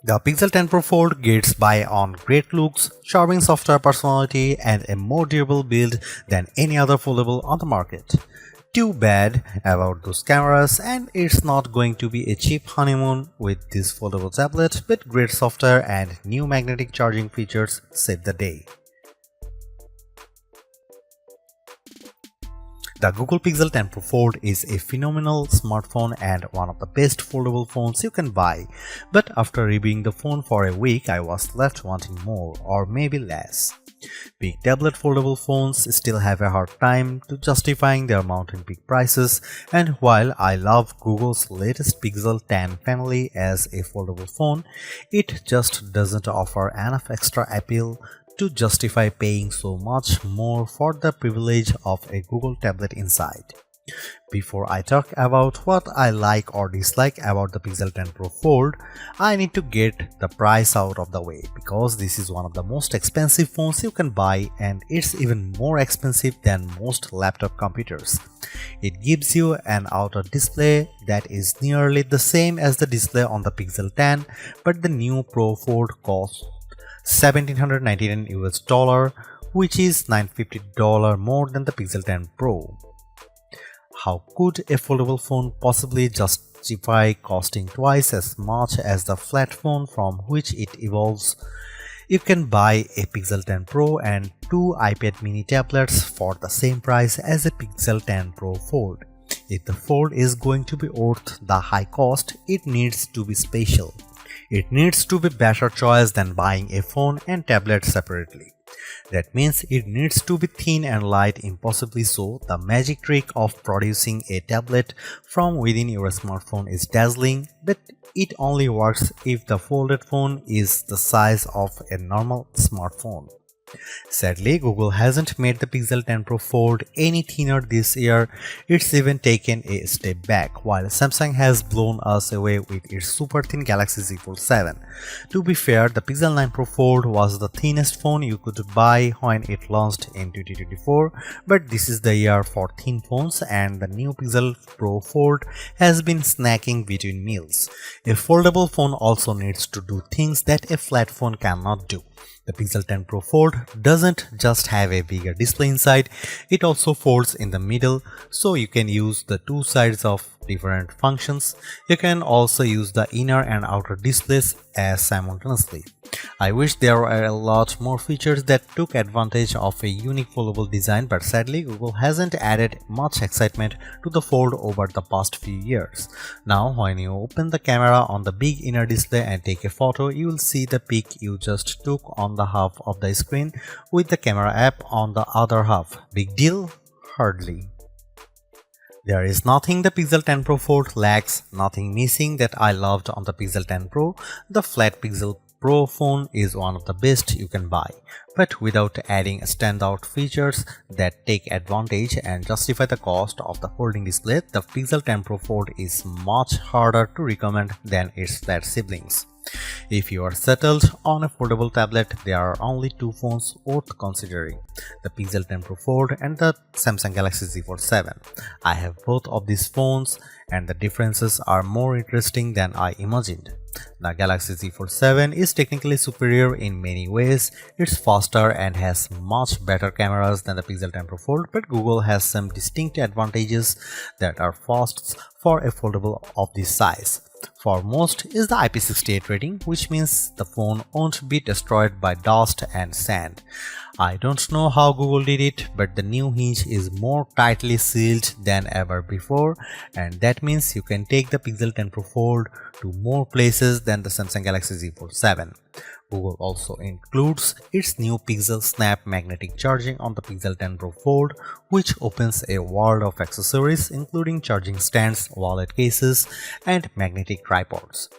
The Pixel 10 Pro Fold gets by on great looks, charming software personality, and a more durable build than any other foldable on the market. Too bad about those cameras, and it's not going to be a cheap honeymoon with this foldable tablet, but great software and new magnetic charging features save the day. The Google Pixel 10 Pro Fold is a phenomenal smartphone and one of the best foldable phones you can buy, but after reviewing the phone for a week I was left wanting more or maybe less. Big tablet foldable phones still have a hard time to justifying their mountain peak prices, and while I love Google's latest Pixel 10 family as a foldable phone, it just doesn't offer enough extra appeal to justify paying so much more for the privilege of a Google tablet inside. Before I talk about what I like or dislike about the Pixel 10 Pro Fold, I need to get the price out of the way because this is one of the most expensive phones you can buy, and it's even more expensive than most laptop computers. It gives you an outer display that is nearly the same as the display on the Pixel 10, but the new Pro Fold costs $1,799 US, which is $950 more than the Pixel 10 Pro. How could a foldable phone possibly justify costing twice as much as the flat phone from which it evolves? You can buy a Pixel 10 Pro and two iPad mini tablets for the same price as a Pixel 10 Pro Fold. If the Fold is going to be worth the high cost, it needs to be special. It needs to be better choice than buying a phone and tablet separately. That means it needs to be thin and light, impossibly so. The magic trick of producing a tablet from within your smartphone is dazzling, but it only works if the folded phone is the size of a normal smartphone. Sadly, Google hasn't made the Pixel 10 Pro Fold any thinner this year. It's even taken a step back, while Samsung has blown us away with its super thin Galaxy Z Fold 7. To be fair, the Pixel 9 Pro Fold was the thinnest phone you could buy when it launched in 2024, but this is the year for thin phones, and the new Pixel Pro Fold has been snacking between meals. A foldable phone also needs to do things that a flat phone cannot do. The Pixel 10 Pro Fold doesn't just have a bigger display inside, it also folds in the middle, so you can use the two sides of different functions. You can also use the inner and outer displays as simultaneously. I wish there were a lot more features that took advantage of a unique foldable design, but sadly Google hasn't added much excitement to the Fold over the past few years. Now when you open the camera on the big inner display and take a photo, you will see the pic you just took on the half of the screen with the camera app on the other half. Big deal? Hardly. There is nothing the Pixel 10 Pro Fold lacks, nothing missing that I loved on the Pixel 10 Pro. The flat Pixel Pro phone is one of the best you can buy, but without adding standout features that take advantage and justify the cost of the folding display, the Pixel 10 Pro Fold is much harder to recommend than its flat siblings. If you are settled on a foldable tablet, there are only two phones worth considering: the Pixel 10 Pro Fold and the Samsung Galaxy Z Fold 7. I have both of these phones, and the differences are more interesting than I imagined. The Galaxy Z Fold 7 is technically superior in many ways. It's faster and has much better cameras than the Pixel 10 Pro Fold, but Google has some distinct advantages that are firsts for a foldable of this size. Foremost is the IP68 rating, which means the phone won't be destroyed by dust and sand. I don't know how Google did it, but the new hinge is more tightly sealed than ever before, and that means you can take the Pixel 10 Pro Fold to more places than the Samsung Galaxy Z Fold 7. Google also includes its new PixelSnap magnetic charging on the Pixel 10 Pro Fold, which opens a world of accessories including charging stands, wallet cases, and magnetic tripods.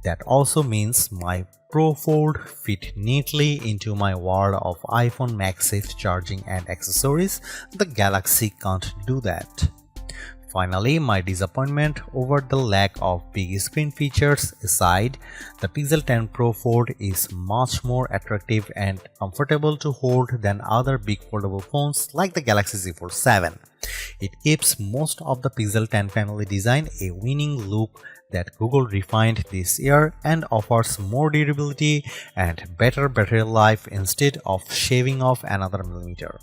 That also means my Pro Fold fit neatly into my world of iPhone MagSafe charging and accessories. The Galaxy can't do that. Finally, my disappointment over the lack of big screen features aside, the Pixel 10 Pro Fold is much more attractive and comfortable to hold than other big foldable phones like the Galaxy Z Fold 7. It keeps most of the Pixel 10 family design a winning look that Google refined this year and offers more durability and better battery life instead of shaving off another millimeter.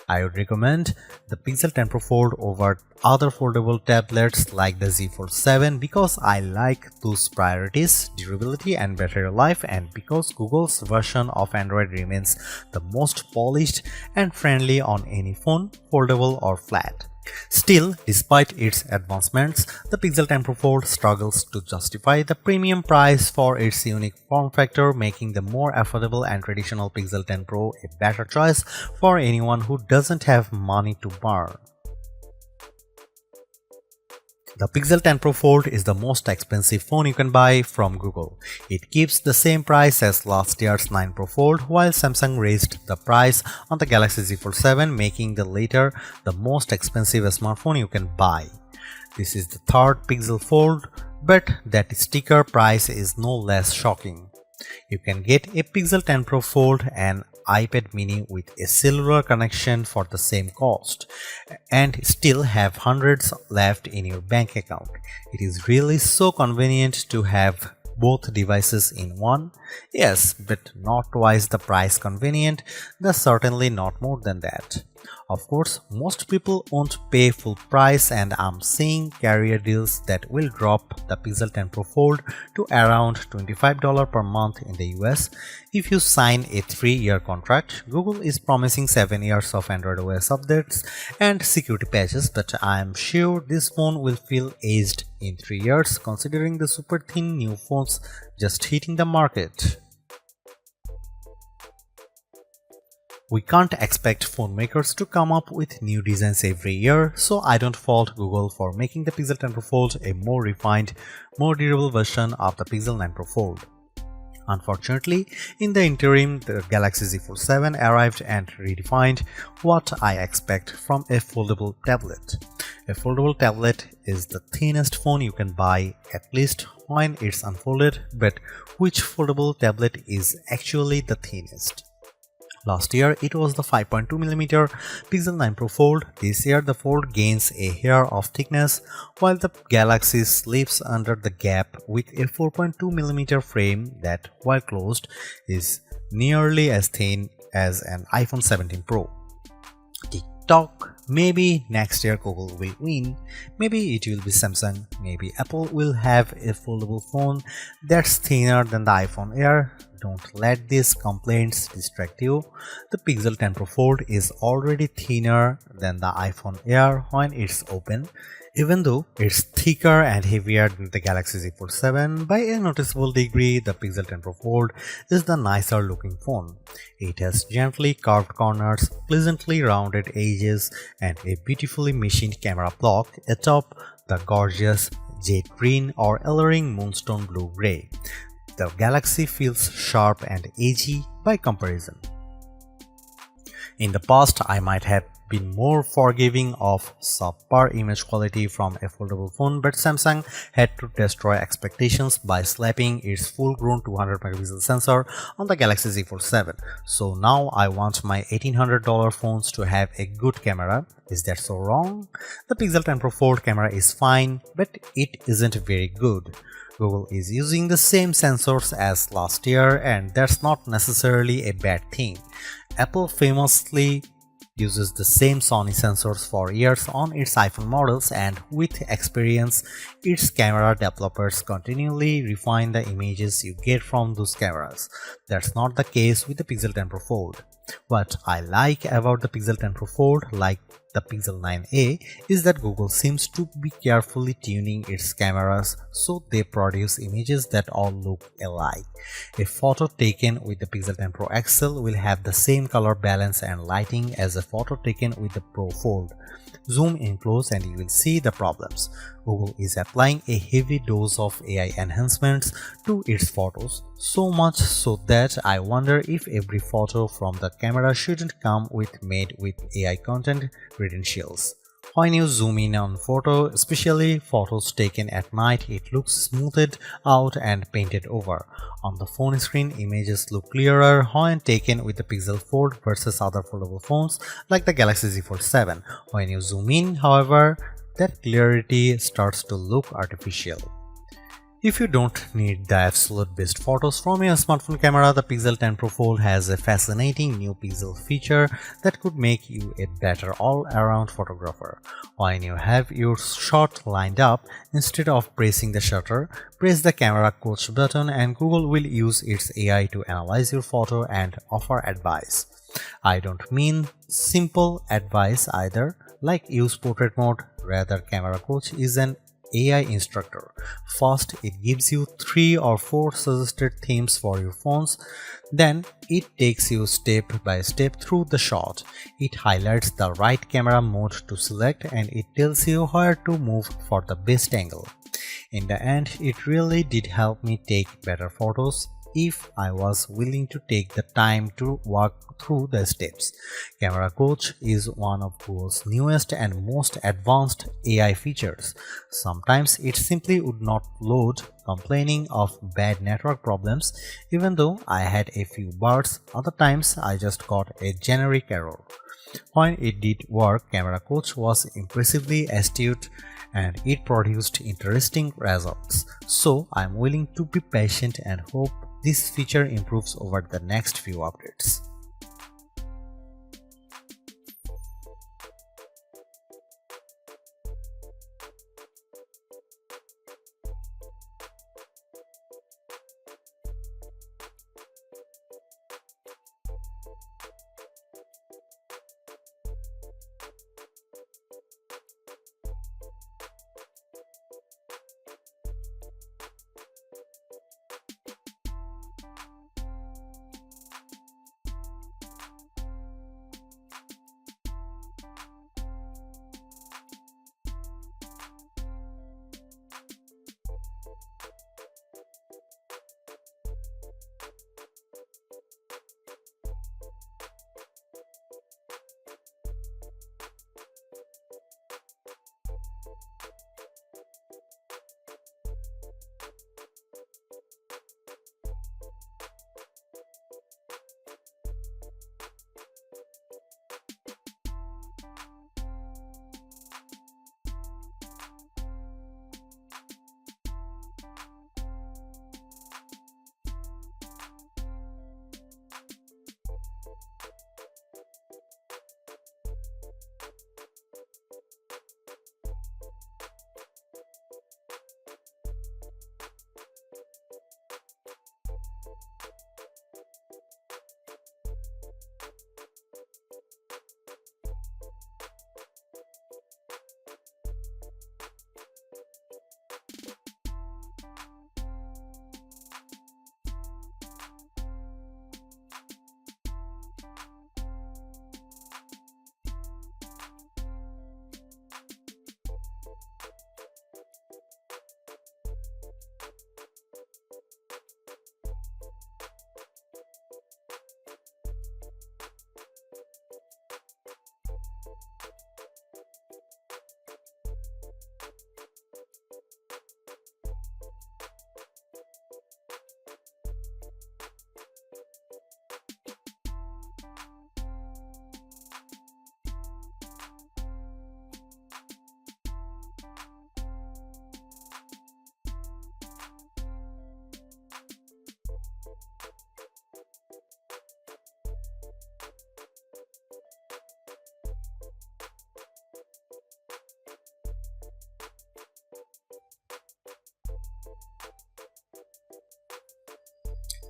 I would recommend the Pixel 10 Pro Fold over other foldable tablets like the Z Fold 7 because I like those priorities, durability and battery life, and because Google's version of Android remains the most polished and friendly on any phone, foldable or flat. Still, despite its advancements, the Pixel 10 Pro Fold struggles to justify the premium price for its unique form factor, making the more affordable and traditional Pixel 10 Pro a better choice for anyone who doesn't have money to burn. The Pixel 10 Pro Fold is the most expensive phone you can buy from Google. It keeps the same price as last year's 9 Pro Fold, while Samsung raised the price on the Galaxy Z Fold 7, making the latter the most expensive smartphone you can buy. This is the third Pixel Fold, but that sticker price is no less shocking. You can get a Pixel 10 Pro Fold and iPad mini with a cellular connection for the same cost and still have hundreds left in your bank account. It is really so convenient to have both devices in one. Yes, but not twice the price convenient, that's certainly not more than that. Of course, most people won't pay full price, and I'm seeing carrier deals that will drop the Pixel 10 Pro Fold to around $25 per month in the US if you sign a 3-year contract. Google is promising 7 years of Android OS updates and security patches, but I'm sure this phone will feel aged in 3 years considering the super thin new phones just hitting the market. We can't expect phone makers to come up with new designs every year, so I don't fault Google for making the Pixel 10 Pro Fold a more refined, more durable version of the Pixel 9 Pro Fold. Unfortunately, in the interim, the Galaxy Z Fold 7 arrived and redefined what I expect from a foldable tablet. A foldable tablet is the thinnest phone you can buy, at least when it's unfolded, but which foldable tablet is actually the thinnest? Last year, it was the 5.2mm Pixel 9 Pro Fold. This year, the Fold gains a hair of thickness, while the Galaxy slips under the gap with a 4.2mm frame that, while closed, is nearly as thin as an iPhone 17 Pro. TikTok. Maybe next year Google will win, maybe it will be Samsung, maybe Apple will have a foldable phone that's thinner than the iPhone Air. Don't let these complaints distract you. The Pixel 10 Pro Fold is already thinner than the iPhone Air when it's open, even though it's thicker and heavier than the Galaxy Z Fold 7 by a noticeable degree. The Pixel 10 Pro Fold is the nicer looking phone. It has gently curved corners, pleasantly rounded edges, and a beautifully machined camera block atop the gorgeous jade green or alluring moonstone blue-gray. The Galaxy feels sharp and edgy by comparison. In the past, I might have been more forgiving of subpar image quality from a foldable phone, but Samsung had to destroy expectations by slapping its full-grown 200-megapixel sensor on the Galaxy Z Fold 7. So now I want my $1,800 phones to have a good camera. Is that so wrong? The Pixel 10 Pro Fold camera is fine, but it isn't very good. Google is using the same sensors as last year, and that's not necessarily a bad thing. Apple famously uses the same Sony sensors for years on its iPhone models, and with experience, its camera developers continually refine the images you get from those cameras. That's not the case with the Pixel 10 Pro Fold. What I like about the Pixel 10 Pro Fold, like the Pixel 9a, is that Google seems to be carefully tuning its cameras so they produce images that all look alike. A photo taken with the Pixel 10 Pro XL will have the same color balance and lighting as a photo taken with the Pro Fold. Zoom in close and you will see the problems. Google is applying a heavy dose of AI enhancements to its photos, so much so that I wonder if every photo from the camera shouldn't come with made with AI content credentials. When you zoom in on photo, especially photos taken at night, it looks smoothed out and painted over. On the phone screen, images look clearer when taken with the Pixel Fold versus other foldable phones like the Galaxy Z Fold 7. When you zoom in, however, that clarity starts to look artificial. If you don't need the absolute best photos from your smartphone camera, the Pixel 10 Pro Fold has a fascinating new pixel feature that could make you a better all-around photographer. When you have your shot lined up, instead of pressing the shutter, press the camera coach button and Google will use its AI to analyze your photo and offer advice. I don't mean simple advice either, like use portrait mode. Rather, camera coach is an AI instructor. First, it gives you 3 or 4 suggested themes for your phones. Then, it takes you step by step through the shot. It highlights the right camera mode to select and it tells you where to move for the best angle. In the end, it really did help me take better photos if I was willing to take the time to walk through the steps. Camera Coach is one of Google's newest and most advanced AI features. Sometimes it simply would not load, complaining of bad network problems, even though I had a few bars. Other times I just got a generic error. When it did work, Camera Coach was impressively astute and it produced interesting results. So I'm willing to be patient and hope this feature improves over the next few updates.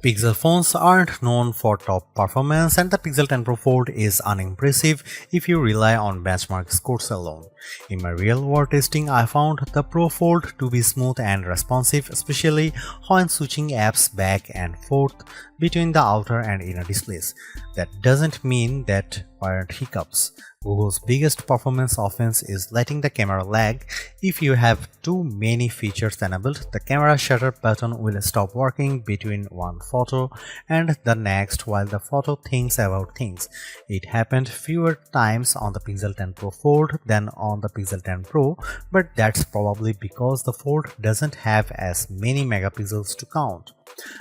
Pixel phones aren't known for top performance and the Pixel 10 Pro Fold is unimpressive if you rely on benchmark scores alone. In my real-world testing, I found the Pro Fold to be smooth and responsive, especially when switching apps back and forth between the outer and inner displays. That doesn't mean that weren't hiccups. Google's biggest performance offense is letting the camera lag. If you have too many features enabled, the camera shutter button will stop working between one photo and the next while the photo thinks about things. It happened fewer times on the Pixel 10 Pro Fold than on the Pixel 10 Pro, but that's probably because the Fold doesn't have as many megapixels to count.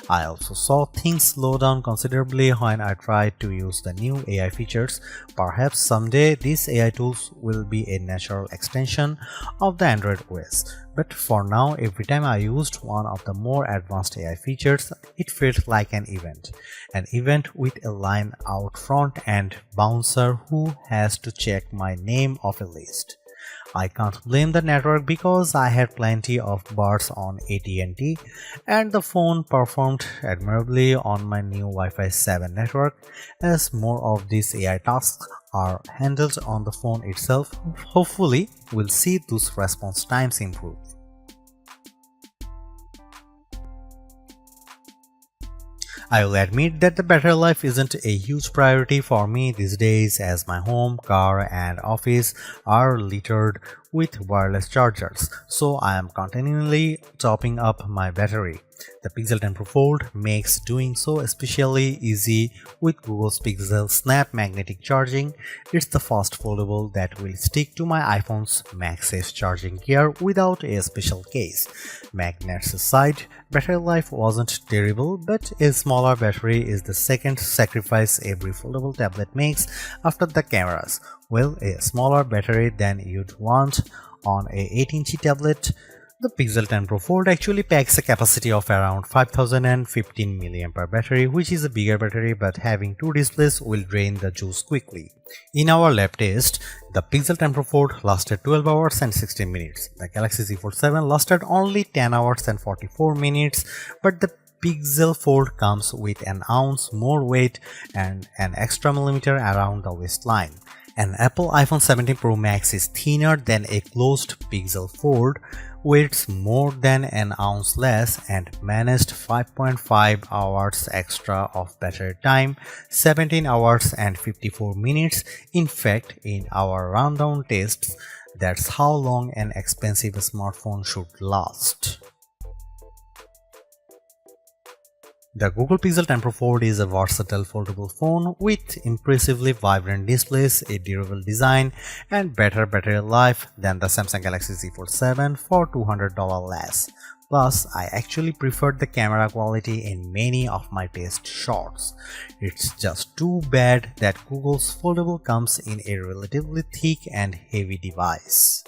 I also saw things slow down considerably when I tried to use the new AI features. Perhaps someday these AI tools will be a natural extension of the Android OS. But for now, every time I used one of the more advanced AI features, it felt like an event. An event with a line out front and bouncer who has to check my name off a list. I can't blame the network because I had plenty of bars on AT&T and the phone performed admirably on my new Wi-Fi 7 network. As more of these AI tasks are handled on the phone itself, hopefully we'll see those response times improve. I will admit that the battery life isn't a huge priority for me these days as my home, car and office are littered with wireless chargers, so I am continually topping up my battery. The Pixel 10 Pro Fold makes doing so especially easy with Google's PixelSnap magnetic charging. It's the first foldable that will stick to my iPhone's MagSafe charging gear without a special case. Magnets aside, battery life wasn't terrible, but a smaller battery is the second sacrifice every foldable tablet makes after the cameras. Well, a smaller battery than you'd want on a 8-inch tablet. The Pixel 10 Pro Fold actually packs a capacity of around 5015 mAh battery, which is a bigger battery, but having two displays will drain the juice quickly. In our lab test, the Pixel 10 Pro Fold lasted 12 hours and 16 minutes. The Galaxy Z Fold 7 lasted only 10 hours and 44 minutes, but the Pixel Fold comes with an ounce more weight and an extra millimeter around the waistline. An Apple iPhone 17 Pro Max is thinner than a closed Pixel Fold, weighs more than an ounce less and managed 5.5 hours extra of battery time, 17 hours and 54 minutes. In fact, in our rundown tests, that's how long an expensive smartphone should last. The Google Pixel 10 Pro Fold is a versatile foldable phone with impressively vibrant displays, a durable design, and better battery life than the Samsung Galaxy Z Fold 7 for $200 less. Plus, I actually preferred the camera quality in many of my test shots. It's just too bad that Google's foldable comes in a relatively thick and heavy device.